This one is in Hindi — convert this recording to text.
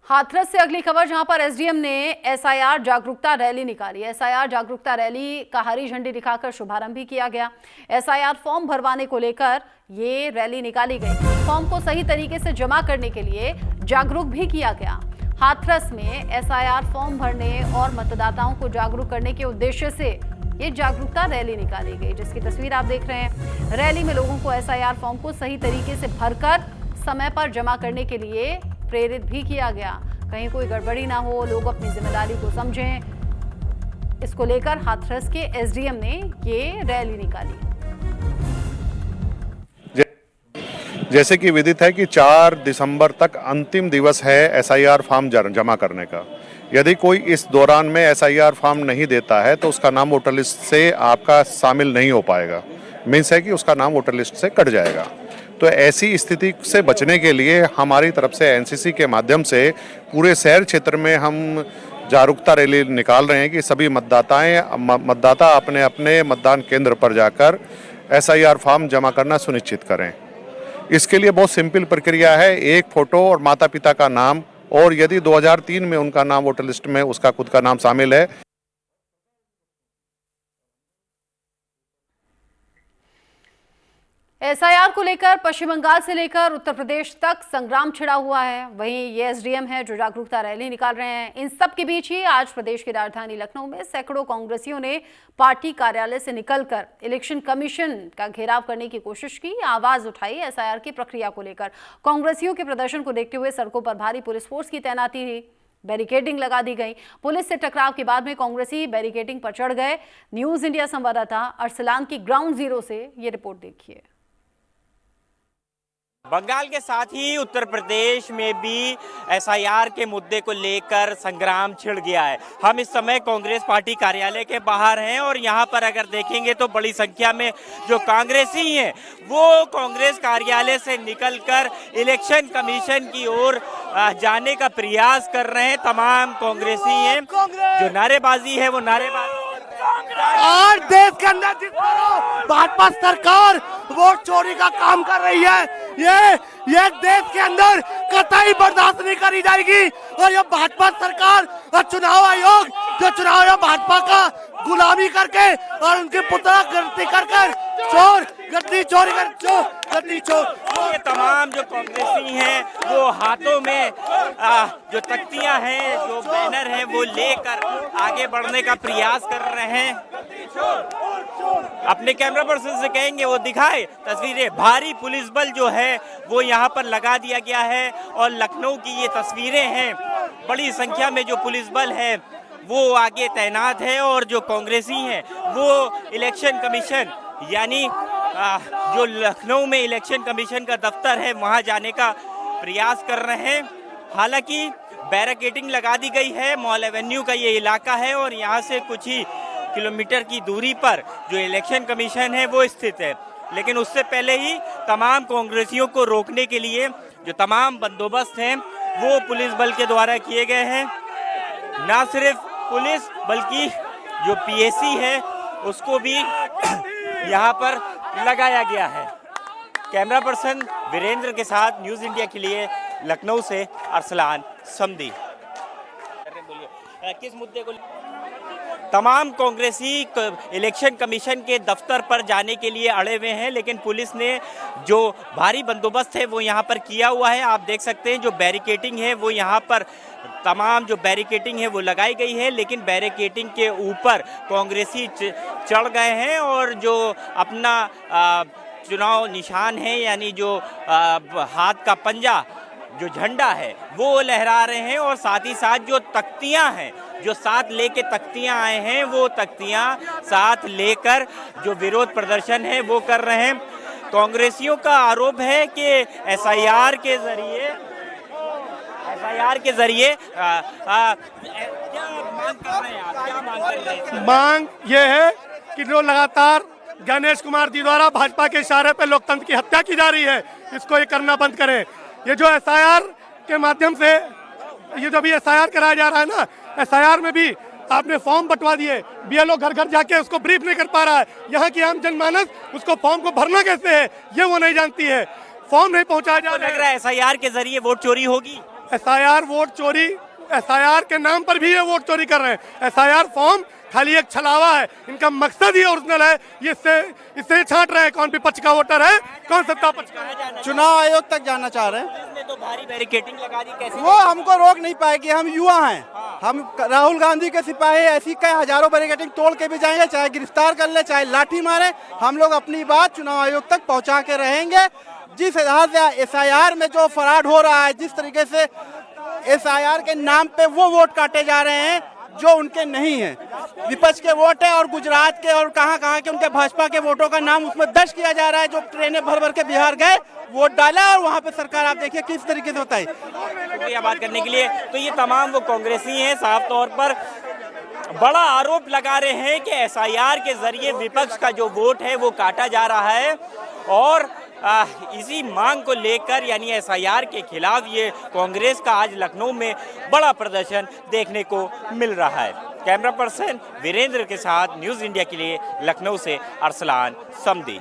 हाथरस से अगली खबर, जहां पर एसडीएम ने एसआईआर जागरूकता रैली निकाली। एसआईआर जागरूकता रैली का हरी झंडी दिखाकर शुभारंभ भी किया गया। एसआईआर फॉर्म भरवाने को लेकर ये रैली निकाली गई। फॉर्म को सही तरीके से जमा करने के लिए जागरूक भी किया गया। हाथरस में एसआईआर फॉर्म भरने और मतदाताओं को जागरूक करने के उद्देश्य से ये जागरूकता रैली निकाली गई, जिसकी तस्वीर आप देख रहे हैं। रैली में लोगों को एसआईआर फॉर्म को सही तरीके से भरकर समय पर जमा करने के लिए प्रेरित भी किया गया। कहीं कोई गड़बड़ी ना हो, लोग अपनी जिम्मेदारी को समझें, इसको लेकर हाथरस के एसडीएम ने ये रैली निकाली। जैसे कि विदित है कि 4 दिसंबर तक अंतिम दिवस है एसआईआर फॉर्म जमा करने का। यदि कोई इस दौरान में एसआईआर फॉर्म नहीं देता है तो उसका नाम वोटर लिस्ट से आपका शामिल नहीं हो पाएगा। मीन्स है कि उसका नाम वोटर लिस्ट से कट जाएगा। तो ऐसी स्थिति से बचने के लिए हमारी तरफ से एनसीसी के माध्यम से पूरे शहर क्षेत्र में हम जागरूकता रैली निकाल रहे हैं कि सभी मतदाता अपने अपने मतदान केंद्र पर जाकर एसआईआर फॉर्म जमा करना सुनिश्चित करें। इसके लिए बहुत सिंपल प्रक्रिया है, एक फोटो और माता पिता का नाम, और यदि 2003 में उनका नाम वोटर लिस्ट में उसका खुद का नाम शामिल है। एसआईआर को लेकर पश्चिम बंगाल से लेकर उत्तर प्रदेश तक संग्राम छिड़ा हुआ है। वहीं ये एसडीएम है जो जागरूकता रैली निकाल रहे हैं। इन सब के बीच ही आज प्रदेश की राजधानी लखनऊ में सैकड़ों कांग्रेसियों ने पार्टी कार्यालय से निकलकर इलेक्शन कमीशन का घेराव करने की कोशिश की, आवाज उठाई एसआईआर की प्रक्रिया को लेकर। कांग्रेसियों के प्रदर्शन को देखते हुए सड़कों पर भारी पुलिस फोर्स की तैनाती हुई, बैरिकेडिंग लगा दी गई। पुलिस से टकराव के बाद में कांग्रेसी बैरिकेडिंग पर चढ़ गए। न्यूज इंडिया संवाददाता अरसलान की ग्राउंड जीरो से ये रिपोर्ट देखिए। बंगाल के साथ ही उत्तर प्रदेश में भी एसआईआर के मुद्दे को लेकर संग्राम छिड़ गया है। हम इस समय कांग्रेस पार्टी कार्यालय के बाहर हैं और यहाँ पर अगर देखेंगे तो बड़ी संख्या में जो कांग्रेसी हैं वो कांग्रेस कार्यालय से निकलकर इलेक्शन कमीशन की ओर जाने का प्रयास कर रहे हैं। तमाम कांग्रेसी हैं, जो नारेबाजी है वो नारेबाजी। और देश के अंदर जिस भाजपा सरकार वोट चोरी का काम कर रही है, ये देश के अंदर कतई बर्दाश्त नहीं करी जाएगी। और ये भाजपा सरकार और चुनाव आयोग जो चुनाव आयोग भाजपा का गुलामी करके और उनकी पुतला गिनती कर चोर गद्दी चोरी कर गद्दी चोर। ये तमाम जो कांग्रेसी हैं वो हाथों में जो तख्तियां हैं, जो बैनर हैं वो लेकर आगे बढ़ने का प्रयास कर रहे हैं। अपने कैमरा पर्सन से कहेंगे वो दिखाए तस्वीरें। भारी पुलिस बल जो है वो यहाँ पर लगा दिया गया है और लखनऊ की ये तस्वीरें हैं। बड़ी संख्या में जो पुलिस बल है वो आगे तैनात है और जो कांग्रेसी हैं वो इलेक्शन कमीशन यानी जो लखनऊ में इलेक्शन कमीशन का दफ्तर है वहां जाने का प्रयास कर रहे हैं। हालांकि बैरिकेडिंग लगा दी गई है। मॉल एवेन्यू का ये इलाका है और यहाँ से कुछ ही किलोमीटर की दूरी पर जो इलेक्शन कमीशन है वो स्थित है। लेकिन उससे पहले ही तमाम कांग्रेसियों को रोकने के लिए जो तमाम बंदोबस्त हैं वो पुलिस बल के द्वारा किए गए हैं। ना सिर्फ पुलिस बल्कि जो पीएसी है उसको भी यहाँ पर लगाया गया है। कैमरा पर्सन वीरेंद्र के साथ न्यूज इंडिया के लिए लखनऊ से अरसलान समदी। किस मुद्दे को? तमाम कांग्रेसी इलेक्शन कमीशन के दफ्तर पर जाने के लिए अड़े हुए हैं, लेकिन पुलिस ने जो भारी बंदोबस्त है वो यहाँ पर किया हुआ है। आप देख सकते हैं जो बैरिकेडिंग है वो यहाँ पर तमाम जो बैरिकेडिंग है वो लगाई गई है, लेकिन बैरिकेडिंग के ऊपर कांग्रेसी चढ़ गए हैं और जो अपना चुनाव निशान है यानी जो हाथ का पंजा जो झंडा है वो लहरा रहे हैं और साथ ही साथ जो तख्तियां हैं जो साथ लेके तख्तियां आए हैं वो तख्तियां साथ लेकर जो विरोध प्रदर्शन है वो कर रहे हैं। कांग्रेसियों का आरोप है कि एसआईआर के जरिए क्या मांग कर रहे हैं आप? क्या मांग कर रहे हैं? मांग ये है कि जो लगातार गणेश कुमार जी द्वारा भाजपा के इशारे पे लोकतंत्र की हत्या की जा रही है, इसको ये करना बंद करें। ये जो एसआईआर के माध्यम से ये जो भी एसआईआर कराया जा रहा है ना, एसआईआर में भी आपने फॉर्म बंटवा दिए, बीएलओ घर घर जाके उसको ब्रीफ नहीं कर पा रहा है। यहाँ की आम जनमानस उसको फॉर्म को भरना कैसे है ये वो नहीं जानती है। फॉर्म नहीं पहुँचाया जा रहा है। लग रहा है एसआईआर के जरिए वोट चोरी होगी। एसआईआर वोट चोरी, एसआईआर के नाम पर भी ये वोट चोरी कर रहे हैं। एसआईआर फॉर्म खाली एक छलावा है, इनका मकसद ही ओरिजिनल है। ये इससे छांट रहे हैं कौन विपक्ष का वोटर है, कौन सत्ता पक्ष का है। चुनाव आयोग तक जाना चाह रहे हैं। इसने तो भारी बैरिकेडिंग लगा दी, कैसे वो हमको रोक नहीं पाएगी, हम युवा हैं। हम राहुल गांधी के सिपाही ऐसी कई हजारों बैरिकेडिंग तोड़ के भी जाएंगे, चाहे गिरफ्तार कर ले, चाहे लाठी मारे। हम लोग अपनी बात चुनाव आयोग तक पहुंचा के रहेंगे। जिस आधार से एसआईआर में जो फ्रॉड हो रहा है, जिस तरीके से एसआईआर के नाम पे वो वोट काटे जा रहे हैं जो उनके नहीं है, विपक्ष के वोट है, और गुजरात के और कहां के उनके भाजपा के वोटों का नाम उसमें दर्ज किया जा रहा है। जो ट्रेनें भर भर के बिहार गए, वोट डाला, और वहां पे सरकार आप देखिए किस तरीके से होता है। शुक्रिया बात करने के लिए। तो ये तमाम वो कांग्रेसी हैं, साफ तौर पर बड़ा आरोप लगा रहे हैं कि एसआईआर के जरिए विपक्ष का जो वोट है वो काटा जा रहा है, और इसी मांग को लेकर यानी एसआईआर के खिलाफ ये कांग्रेस का आज लखनऊ में बड़ा प्रदर्शन देखने को मिल रहा है। कैमरा पर्सन वीरेंद्र के साथ न्यूज़ इंडिया के लिए लखनऊ से अरसलान समदी।